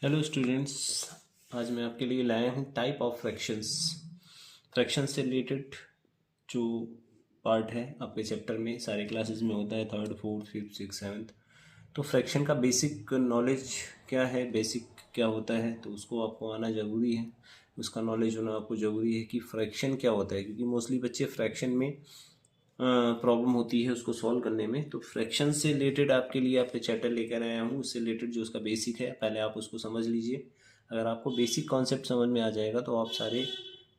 Hello students, आज मैं आपके लिए लाया हूँ टाइप ऑफ फ्रैक्शंस। फ्रैक्शन से रिलेटेड जो पार्ट है आपके चैप्टर में सारे क्लासेस में होता है, third fourth fifth six seventh. तो फ्रैक्शन का बेसिक नॉलेज क्या है, बेसिक क्या होता है, तो उसको आपको आना ज़रूरी है। उसका नॉलेज होना आपको ज़रूरी है कि फ्रैक्शन क्या होता है, क्योंकि मोस्टली बच्चे फ्रैक्शन में प्रॉब्लम होती है उसको सॉल्व करने में। तो फ्रैक्शन से रिलेटेड आपके लिए आपके चैप्टर लेकर आया हूँ। उससे रिलेटेड जो उसका बेसिक है पहले आप उसको समझ लीजिए। अगर आपको बेसिक कॉन्सेप्ट समझ में आ जाएगा तो आप सारे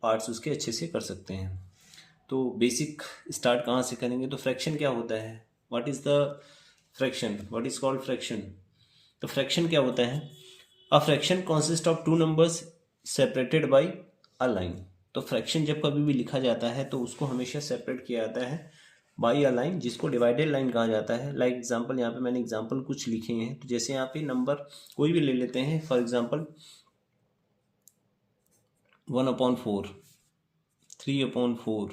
पार्ट्स उसके अच्छे से कर सकते हैं। तो बेसिक स्टार्ट कहाँ से करेंगे? तो फ्रैक्शन क्या होता है, what is the fraction, what is called fraction. तो फ्रैक्शन क्या होता है? A fraction consist of two numbers separated by a line. तो फ्रैक्शन जब कभी भी लिखा जाता है तो उसको हमेशा सेपरेट किया जाता है बाई अ लाइन, जिसको डिवाइडेड लाइन कहा जाता है। लाइक एग्जांपल, यहाँ पे मैंने एग्जांपल कुछ लिखे हैं। तो जैसे यहाँ पे नंबर कोई भी ले लेते हैं, फॉर एग्जांपल 1/4, 3/4,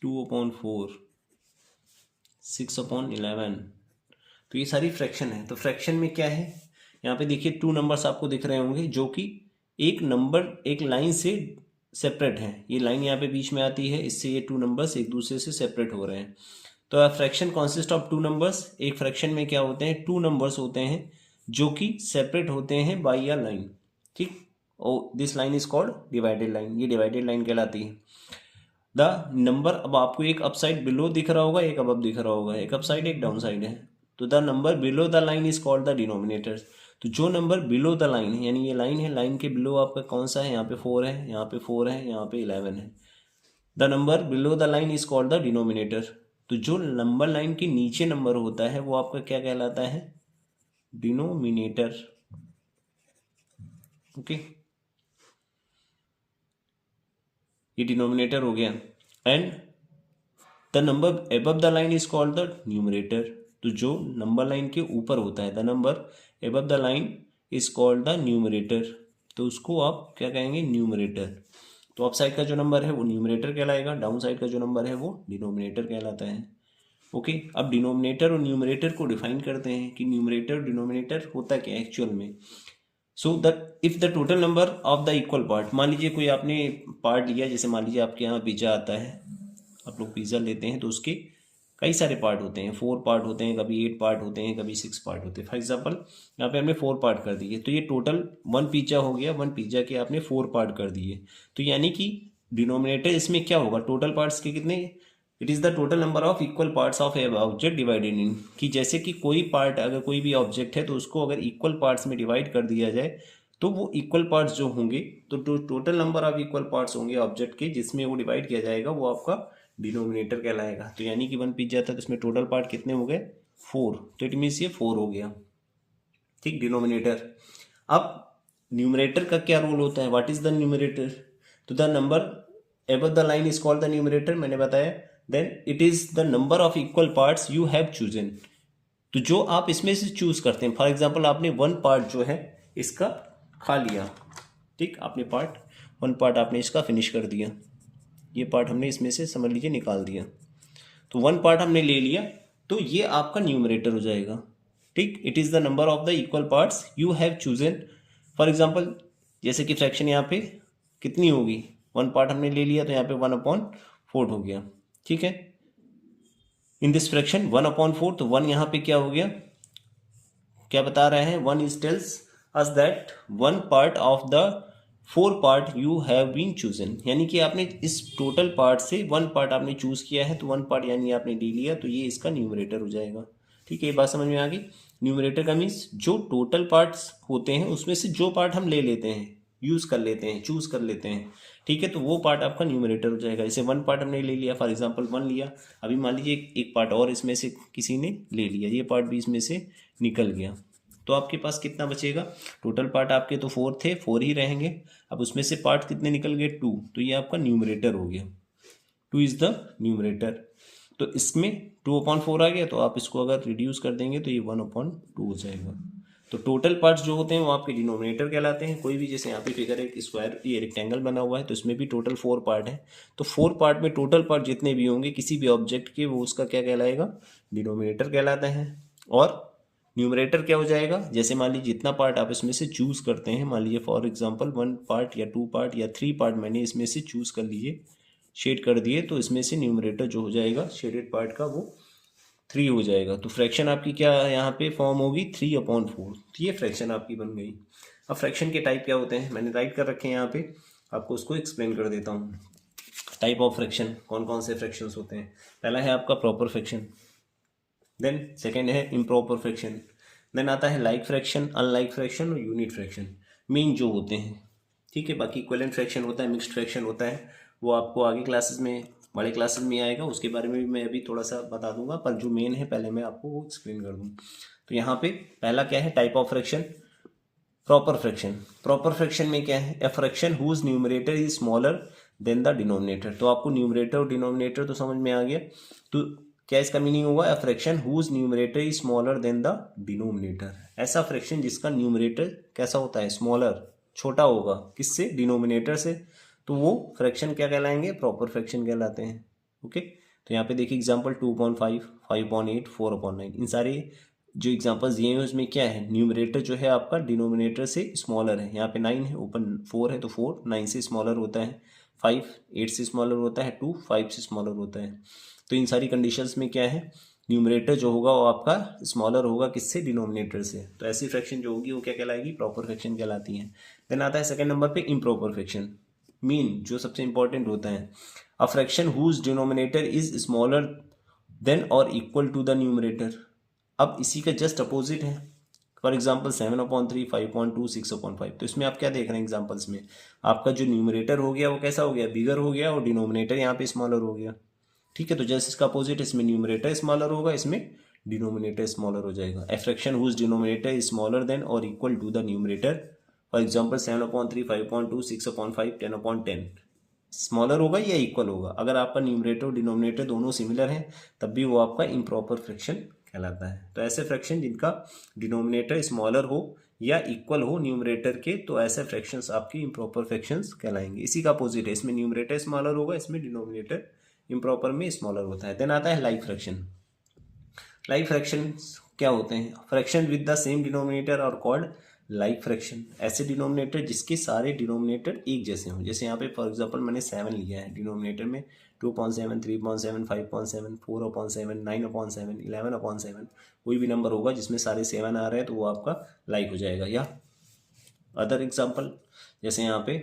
2/4, 6/11। तो ये सारी फ्रैक्शन है। तो फ्रैक्शन में क्या है, यहाँ पे देखिए टू नंबर्स आपको दिख रहे होंगे जो कि एक नंबर एक लाइन से सेपरेट है। ये लाइन यहाँ पे बीच में आती है, इससे ये टू नंबर्स एक दूसरे से सेपरेट हो रहे हैं। तो fraction consist of two numbers. एक फ्रैक्शन में क्या होते हैं, टू नंबर्स होते हैं जो कि सेपरेट होते हैं बाई अ लाइन। ठीक, oh this line is called divided line. ये डिवाइडेड लाइन कहलाती है। द नंबर, अब आपको एक अपसाइड बिलो दिख रहा होगा, एक अबव दिख रहा होगा, एक अपसाइड एक डाउन साइड है। तो the number below the line is called the denominator. तो जो नंबर बिलो द लाइन है, यानी ये लाइन है, लाइन के बिलो आपका कौन सा है, यहाँ पे 4 है, यहाँ पे 4 है, यहाँ पे 11 है। The number below the line is called the denominator. तो जो नंबर लाइन के नीचे नंबर होता है वो आपका क्या कहलाता है, डिनोमिनेटर। ओके, ये डिनोमिनेटर हो गया। And the number above the line is called the numerator. तो जो नंबर लाइन के ऊपर होता है, the number above the line is called the numerator. तो उसको आप क्या कहेंगे, न्यूमरेटर। तो अप साइड का जो नंबर है वो न्यूमरेटर कहलाएगा, डाउन साइड का जो नंबर है वो डिनोमिनेटर कहलाता है। ओके, अब डिनोमिनेटर और न्यूमरेटर को डिफाइन करते हैं कि न्यूमरेटर और डिनोमिनेटर होता क्या है एक्चुअल में। So that if the total number of the equal part, मान लीजिए कोई आपने पार्ट लिया, जैसे मान लीजिए आपके यहाँ पिज्ज़ा आता है, आप लोग पिज़्ज़ा लेते हैं तो उसके कई सारे पार्ट होते हैं, 4 पार्ट होते हैं, कभी 8 पार्ट होते हैं, कभी 6 पार्ट होते हैं। फॉर एग्जांपल यहाँ पे हमने 4 पार्ट कर दिए, तो ये टोटल 1 पिज़्ज़ा हो गया। 1 पिज़्ज़ा के आपने 4 पार्ट कर दिए। तो यानी कि डिनोमिनेटर इसमें क्या होगा, टोटल पार्ट्स के कितने, it is the total number of equal parts of A object divided in. कि जैसे कि कोई पार्ट, अगर कोई भी ऑब्जेक्ट है तो उसको अगर इक्वल पार्ट्स में डिवाइड कर दिया जाए तो वो इक्वल पार्ट्स जो होंगे, तो total number of equal parts होंगे ऑब्जेक्ट के जिसमें वो डिवाइड किया जाएगा, वो आपका डिनोमिनेटर कहलाएगा। तो यानी कि 1 पिज्जा था तो इसमें टोटल पार्ट कितने हो गए, 4। तो इट मीन्स ये 4 हो गया। ठीक, डिनोमिनेटर। अब न्यूमरेटर का क्या रोल होता है, व्हाट इज द न्यूमरेटर। तो the number above the line is called the numerator, मैंने बताया। Then it is the number of equal parts you have chosen. तो जो आप इसमें से चूज करते हैं, फॉर एग्जाम्पल आपने 1 पार्ट जो है इसका खा लिया। ठीक, आपने 1 पार्ट आपने इसका फिनिश कर दिया, ये पार्ट हमने इसमें से समझ लीजिए निकाल दिया। तो 1 पार्ट हमने ले लिया, तो ये आपका न्यूमरेटर हो जाएगा। ठीक, it is the number of the equal parts you have chosen. For example जैसे कि फ्रैक्शन यहाँ पे कितनी होगी, 1 पार्ट हमने ले लिया तो यहाँ पे 1/4 हो गया। ठीक है, इन दिस फ्रैक्शन 1/4, तो 1 यहाँ पे क्या हो गया, क्या बता रहे हैं, 1 is tells us that 1 part of the 4 part you have been chosen. यानी कि आपने इस टोटल पार्ट से 1 पार्ट आपने चूज किया है, तो 1 पार्ट यानी आपने ले लिया, तो ये इसका न्यूमरेटर हो जाएगा। ठीक है, ये बात समझ में आ गई। न्यूमरेटर का मीन्स जो टोटल पार्ट्स होते हैं उसमें से जो पार्ट हम ले लेते हैं, यूज कर लेते हैं, चूज कर लेते हैं। ठीक है, तो वो पार्ट आपका न्यूमरेटर हो जाएगा। जैसे 1 पार्ट हमने ले लिया, फॉर एग्जाम्पल 1 लिया, अभी मान लीजिए एक पार्ट और इसमें से किसी ने ले लिया, ये पार्ट भी इसमें से निकल गया, तो आपके पास कितना बचेगा, टोटल पार्ट आपके तो 4 थे, 4 ही रहेंगे। अब उसमें से पार्ट कितने निकल गए, 2, तो ये आपका न्यूमरेटर हो गया। 2 इज द न्यूमरेटर। तो इसमें 2/4 आ गया, तो आप इसको अगर रिड्यूस कर देंगे तो ये 1/2 हो जाएगा। तो टोटल पार्ट्स जो होते हैं वो आपके डिनोमिनेटर कहलाते हैं। कोई भी, जैसे यहाँ पे फिगर एक स्क्वायर, ये रेक्टेंगल बना हुआ है, तो इसमें भी टोटल 4 पार्ट है। तो 4 पार्ट में टोटल पार्ट जितने भी होंगे किसी भी ऑब्जेक्ट के, वो उसका क्या कहलाएगा, डिनोमिनेटर कहलाता है। और न्यूमरेटर क्या हो जाएगा, जैसे मान लीजिए जितना पार्ट आप इसमें से चूज़ करते हैं, मान लीजिए फॉर एग्जांपल 1 पार्ट या 2 पार्ट या 3 पार्ट मैंने इसमें से चूज़ कर लिए, शेड कर दिए, तो इसमें से न्यूमरेटर जो हो जाएगा शेडेड पार्ट का वो 3 हो जाएगा। तो फ्रैक्शन आपकी क्या यहाँ पे फॉर्म होगी 3/4। तो ये फ्रैक्शन आपकी बन गई। अब फ्रैक्शन के टाइप क्या होते हैं मैंने राइट कर रखे हैं यहाँ पे, आपको उसको एक्सप्लेन कर देता हूँ। टाइप ऑफ फ्रैक्शन कौन कौन से फ्रैक्शंस होते हैं। पहला है आपका प्रॉपर फ्रैक्शन, देन सेकेंड है इम्प्रॉपर फ्रैक्शन, देन आता है लाइक फ्रैक्शन, अनलाइक फ्रैक्शन और यूनिट फ्रैक्शन, मेन जो होते हैं। ठीक है, बाकी इक्विवेलेंट फ्रैक्शन होता है, मिक्स्ड फ्रैक्शन होता है, वो आपको आगे क्लासेस में, बड़े क्लासेस में आएगा, उसके बारे में भी मैं अभी थोड़ा सा बता दूंगा, पर जो मेन है पहले मैं आपको वो एक्सप्लेन कर दूँ। तो यहाँ पे पहला क्या है type of fraction, proper fraction. Proper fraction में क्या है, a fraction whose numerator is smaller than the denominator. तो आपको न्यूमरेटर और डिनोमिनेटर तो समझ में आ गया, तो क्या इसका मीनिंग होगा, a fraction whose numerator is smaller than the denominator. ऐसा फ्रैक्शन जिसका न्यूमरेटर कैसा होता है, स्मॉलर, छोटा होगा, किससे, डिनोमिनेटर से, तो वो फ्रैक्शन क्या कहलाएंगे, प्रॉपर फ्रैक्शन कहलाते हैं। ओके, तो यहाँ पे देखिए एग्जांपल 2/5, 5/8, 4/9, इन सारे जो एग्जांपल्स दिए हैं उसमें क्या है, न्यूमरेटर जो है आपका डिनोमिनेटर से स्मॉलर है। यहाँ पे 9 है, ऊपर 4 है, तो 4 9 से स्मॉलर होता है, 5 8 से स्मॉलर होता है, 2 5 से स्मॉलर होता है। तो इन सारी कंडीशंस में क्या है, न्यूमरेटर जो होगा वो आपका स्मॉलर होगा, किससे, डिनोमिनेटर से। तो ऐसी फ्रैक्शन जो होगी वो क्या कहलाएगी, प्रॉपर फ्रैक्शन कहलाती है। देन आता है सेकंड नंबर पे इम्प्रॉपर फ्रैक्शन, मीन जो सबसे इंपॉर्टेंट होता है, a fraction whose denominator is smaller than और इक्वल टू द न्यूमरेटर। अब इसी का जस्ट अपोजिट है, फॉर एग्जाम्पल 7/3, 5/2, 6/5। तो इसमें आप क्या देख रहे हैं एग्जाम्पल्स में, आपका जो न्यूमरेटर हो गया वो कैसा हो गया, बिगर हो गया, और डिनोमिनेटर यहाँ पे स्मॉलर हो गया। ठीक है, तो जस्ट इसका अपोजिट, इसमें न्यूमरेटर स्मॉलर होगा, इसमें डिनोमिनेटर स्मॉलर हो जाएगा। A fraction whose denominator is smaller than और equal to the numerator, for example 7/3, 5/2, 6/5, 10/10। Smaller होगा या इक्वल होगा, अगर आपका न्यूमरेटर और डिनोमिनेटर दोनों सिमिलर हैं तब भी वो आपका इम्प्रॉपर फ्रैक्शन कहलाता है। तो ऐसे फ्रैक्शन जिनका डिनोमिनेटर स्मॉलर हो या इक्वल हो न्यूमरेटर के, तो ऐसे फ्रैक्शंस आपकी इम्प्रॉपर फ्रैक्शंस कहलाएंगे। इसी का अपोजिट है, इसमें न्यूमरेटर स्मॉलर होगा, इसमें डिनोमिनेटर इम्प्रॉपर में स्मॉलर होता है। देन आता है लाइक फ्रैक्शन। लाइक फ्रैक्शन क्या होते हैं, fraction with the same denominator are called like fraction. ऐसे डिनोमिनेटर जिसके सारे डिनोमिनेटर एक जैसे हों, जैसे यहाँ पे फॉर एग्जांपल मैंने 7 लिया है डिनोमिनेटर में, 2/7, 3/7, 5/7, 4/7, 9/7, 11/7, कोई भी नंबर होगा जिसमें सारे 7 आ रहे हैं तो वो आपका लाइक हो जाएगा। या अदर एग्जांपल जैसे यहाँ पे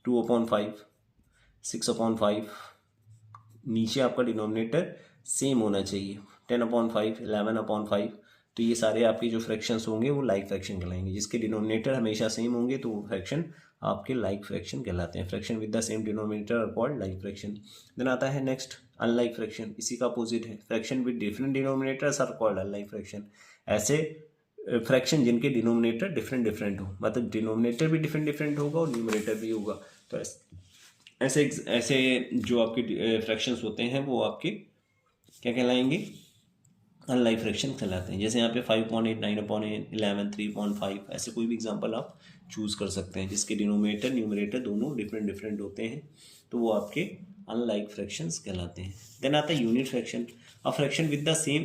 2/5, 6/5, नीचे आपका डिनोमिनेटर सेम होना चाहिए, 10/5, 11/5। तो ये सारे आपके जो फ्रैक्शंस होंगे वो लाइक फ्रैक्शन कहलाएंगे, जिसके डिनोमिनेटर हमेशा सेम होंगे तो वो फ्रैक्शन आपके लाइक फ्रैक्शन कहलाते हैं। Fraction with the same denominator are called like fraction. Then आता है नेक्स्ट अनलाइक फ्रैक्शन, इसी का अपोजिट है, fraction with different denominators are called unlike fraction. ऐसे फ्रैक्शन जिनके डिनोमिनेटर डिफरेंट डिफरेंट हो, मतलब डिनोमिनेटर भी डिफरेंट डिफरेंट होगा और न्यूमरेटर भी होगा। तो ऐसे ऐसे जो आपके फ्रैक्शंस होते हैं वो आपके क्या कहलाएंगे, अनलाइक फ्रैक्शन कहलाते हैं। जैसे यहाँ पे 5/8, 9/8, 11, 3/5, ऐसे कोई भी एग्जांपल आप चूज़ कर सकते हैं जिसके डिनोमिनेटर न्यूमरेटर दोनों डिफरेंट डिफरेंट होते हैं, तो वो आपके अनलाइक फ्रैक्शंस कहलाते हैं। देन आता है unit fraction, a fraction with the same,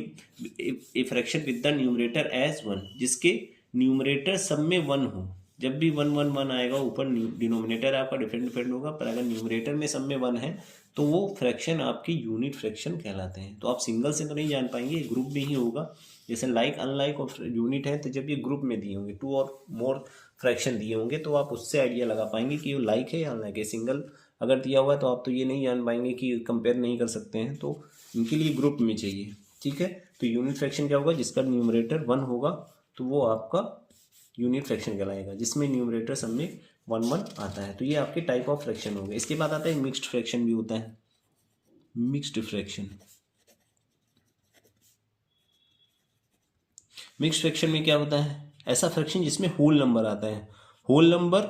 a fraction with the numerator as 1, जिसके न्यूमरेटर सब में 1 हो। जब भी 1 1 1 आएगा, ऊपर डिनोमिनेटर आपका डिफरेंट डिफरेंट होगा, पर अगर न्यूमरेटर में सब में 1 है तो वो फ्रैक्शन आपके यूनिट फ्रैक्शन कहलाते हैं। तो आप सिंगल से तो नहीं जान पाएंगे, ग्रुप में ही होगा। जैसे लाइक, अनलाइक और यूनिट है, तो जब ये ग्रुप में दिए होंगे, 2 और मोर फ्रैक्शन दिए होंगे, तो आप उससे आइडिया लगा पाएंगे कि वो लाइक है या अनलाइक है। सिंगल अगर दिया हुआ है तो आप तो ये नहीं जान पाएंगे कि कंपेयर नहीं कर सकते हैं, तो इनके लिए ग्रुप में चाहिए। ठीक है, तो यूनिट फ्रैक्शन क्या होगा, जिसका न्यूमरेटर 1 होगा तो वो आपका यूनिट फ्रैक्शन कहलाएगा, जिसमें न्यूमरेटर सब में 1 1 आता है। तो ये आपके टाइप ऑफ फ्रैक्शन हो गए। इसके बाद आता है मिक्स्ड फ्रैक्शन भी होता है। मिक्स्ड फ्रैक्शन, मिक्स्ड फ्रैक्शन में क्या होता है, ऐसा फ्रैक्शन जिसमें होल नंबर आता है, whole number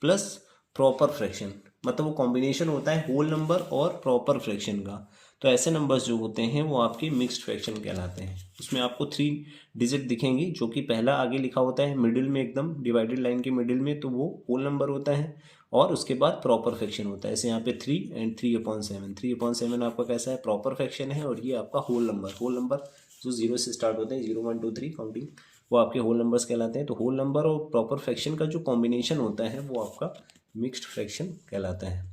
plus proper fraction, मतलब वो कॉम्बिनेशन होता है होल नंबर और प्रॉपर फ्रैक्शन का। तो ऐसे नंबर्स जो होते हैं वो आपके मिक्स्ड फ्रैक्शन कहलाते हैं। उसमें आपको 3 डिजिट दिखेंगी, जो कि पहला आगे लिखा होता है मिडिल में, एकदम डिवाइडेड लाइन के मिडिल में, तो वो होल नंबर होता है, और उसके बाद प्रॉपर फ्रैक्शन होता है। जैसे यहाँ पे 3 एंड 3/7, 3/7 आपका कैसा है, प्रॉपर फ्रैक्शन है, और ये आपका होल नंबर जो 0 से स्टार्ट होते हैं, 0 1 2 3 काउंटिंग, वो आपके होल नंबर्स कहलाते हैं। तो होल नंबर और प्रॉपर फ्रैक्शन का जो कॉम्बिनेशन होता है वो आपका मिक्स्ड फ्रैक्शन कहलाता है।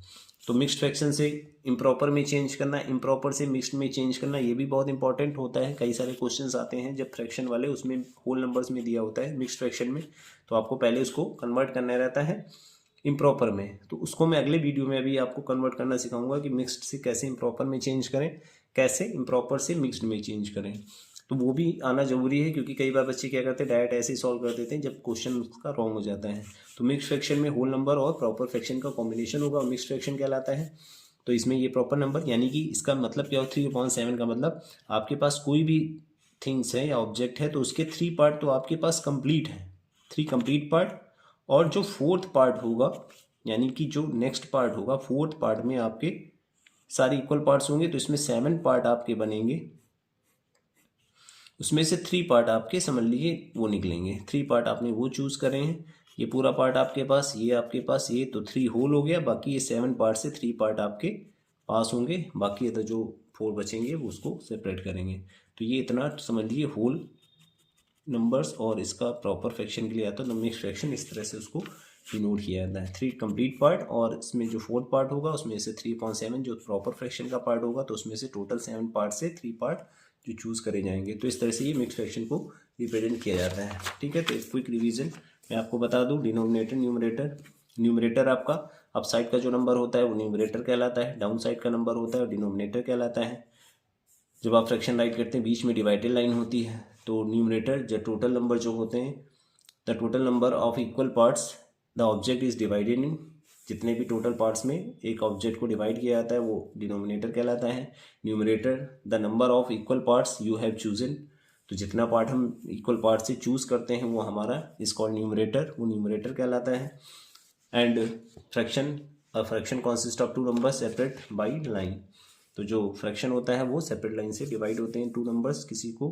तो मिक्स्ड फ्रैक्शन से इम्प्रॉपर में चेंज करना, इम्प्रॉपर से मिक्स्ड में चेंज करना, ये भी बहुत इंपॉर्टेंट होता है। कई सारे क्वेश्चंस आते हैं जब फ्रैक्शन वाले उसमें होल नंबर्स में दिया होता है मिक्स्ड फ्रैक्शन में, तो आपको पहले उसको कन्वर्ट करना रहता है इम्प्रॉपर में। तो उसको मैं अगले वीडियो में अभी आपको कन्वर्ट करना सिखाऊंगा कि मिक्स्ड से कैसे इम्प्रॉपर में चेंज करें, कैसे इम्प्रॉपर से मिक्स्ड में चेंज करें। तो वो भी आना जरूरी है, क्योंकि कई बार बच्चे क्या करते हैं डायरेक्ट ऐसे ही सॉल्व कर देते हैं जब क्वेश्चन उसका रॉन्ग हो जाता है। तो मिक्स्ड फ्रैक्शन में होल नंबर और प्रॉपर फ्रैक्शन का कॉम्बिनेशन होगा और मिक्स्ड फ्रैक्शन कहलाता है। तो इसमें ये प्रॉपर नंबर, यानी कि इसका मतलब क्या हो, 3/7 का मतलब आपके पास कोई भी थिंग्स है या ऑब्जेक्ट है तो उसके 3 पार्ट तो आपके पास कंप्लीट है, 3 कंप्लीट पार्ट, और जो 4th पार्ट होगा, यानी कि जो नेक्स्ट पार्ट होगा 4th पार्ट में आपके सारे इक्वल पार्ट्स होंगे। तो इसमें 7 पार्ट आपके बनेंगे, उसमें से 3 पार्ट आपके समझ लीजिए वो निकलेंगे। 3 पार्ट आपने वो चूज करे हैं, ये पूरा पार्ट आपके पास, ये आपके पास, ये तो 3 होल हो गया। बाकी ये 7 पार्ट से 3 पार्ट आपके पास होंगे, बाकी तो जो 4 बचेंगे वो उसको सेपरेट करेंगे। तो ये इतना समझ लीजिए होल नंबर्स और इसका प्रॉपर फ्रैक्शन के लिए आता है। तो मिक्स्ड फ्रैक्शन इस तरह से उसको डिनोट किया जाता है। 3 कंप्लीट पार्ट और इसमें जो 4th पार्ट होगा उसमें से 3/7 जो प्रॉपर फ्रैक्शन का पार्ट होगा, तो उसमें से टोटल 7 पार्ट से 3 पार्ट जो चूज़ करे जाएंगे। तो इस तरह से ये मिक्स्ड फ्रैक्शन को रिप्रेजेंट किया जाता है। ठीक है, तो एक क्विक रिवीजन मैं आपको बता दूं, डिनोमिनेटर, न्यूमरेटर। न्यूमरेटर आपका अप साइड का जो नंबर होता है वो न्यूमरेटर कहलाता है, डाउन साइड का नंबर होता है डिनोमिनेटर कहलाता है। जब आप फ्रैक्शन राइट करते हैं बीच में डिवाइडेड लाइन होती है, तो न्यूमरेटर जो टोटल नंबर जो होते हैं, the total number of equal parts the object is divided in, जितने भी टोटल पार्ट्स में एक ऑब्जेक्ट को डिवाइड किया जाता है वो डिनोमिनेटर कहलाता है। Numerator the number of equal parts you have chosen, तो जितना पार्ट हम इक्वल पार्ट से चूज करते हैं वो हमारा इज कॉल्ड न्यूमरेटर, वो न्यूमरेटर कहलाता है। And fraction, a fraction consist of 2 numbers separate by line, तो जो फ्रैक्शन होता है वो सेपरेट लाइन से डिवाइड होते हैं 2 नंबर्स किसी को।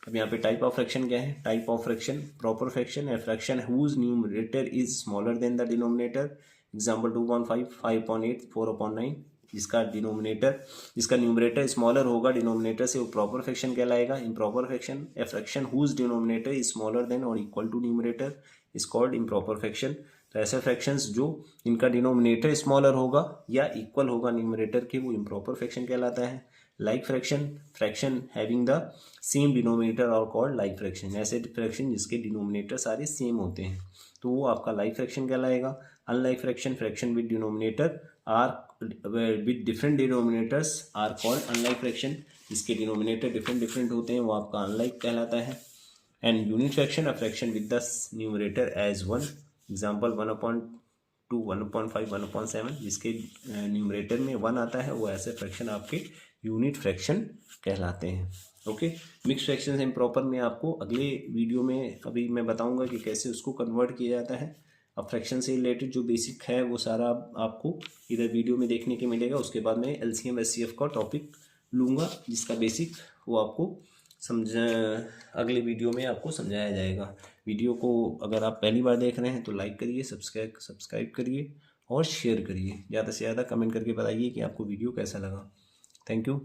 अब यहाँ पे टाइप ऑफ फ्रैक्शन क्या है, type of fraction proper fraction है, fraction whose numerator is smaller than the denominator. Example 2/5, 5/8, 4/9। जिसका डिनोमिनेटर, जिसका न्यूमरेटर स्मॉलर होगा डिनोमिनेटर से वो प्रॉपर फ्रैक्शन कहलाएगा। Improper fraction, a fraction whose denominator is smaller than और equal to numerator is called improper fraction. तो ऐसे fractions जो इनका डिनोमिनेटर स्मॉलर होगा या इक्वल होगा न्यूमरेटर के, वो इम्प्रॉपर फ्रैक्शन कहलाता है। Like fraction, fraction having the same denominator are called like fraction, ऐसे फ्रैक्शन जिसके डिनोमिनेटर सारे सेम होते हैं तो वो आपका लाइक फ्रैक्शन कहलाएगा। Unlike fraction, fraction with denominator are with different denominators are called unlike fraction, जिसके डिनोमिनेटर डिफरेंट होते हैं वो आपका अनलाइक कहलाता है। And unit fraction, a fraction with the numerator as 1, example 1/2, 1/5, 1/7, जिसके न्यूमरेटर में 1 आता है वो ऐसे फ्रैक्शन आपके यूनिट फ्रैक्शन कहलाते हैं। ओके, मिक्स फ्रैक्शन इम्प्रॉपर में आपको अगले वीडियो में अभी मैं बताऊंगा कि कैसे उसको कन्वर्ट किया जाता है। अब फ्रैक्शन से रिलेटेड जो बेसिक है वो सारा आपको इधर वीडियो में देखने के मिलेगा। उसके बाद मैं LCM SCF का टॉपिक लूँगा जिसका बेसिक वो आपको अगले वीडियो में आपको समझाया जाएगा। वीडियो को अगर आप पहली बार देख रहे हैं तो लाइक करिए, सब्सक्राइब करिए और शेयर करिए। ज़्यादा से ज़्यादा कमेंट करके बताइए कि आपको वीडियो कैसा लगा। Thank you.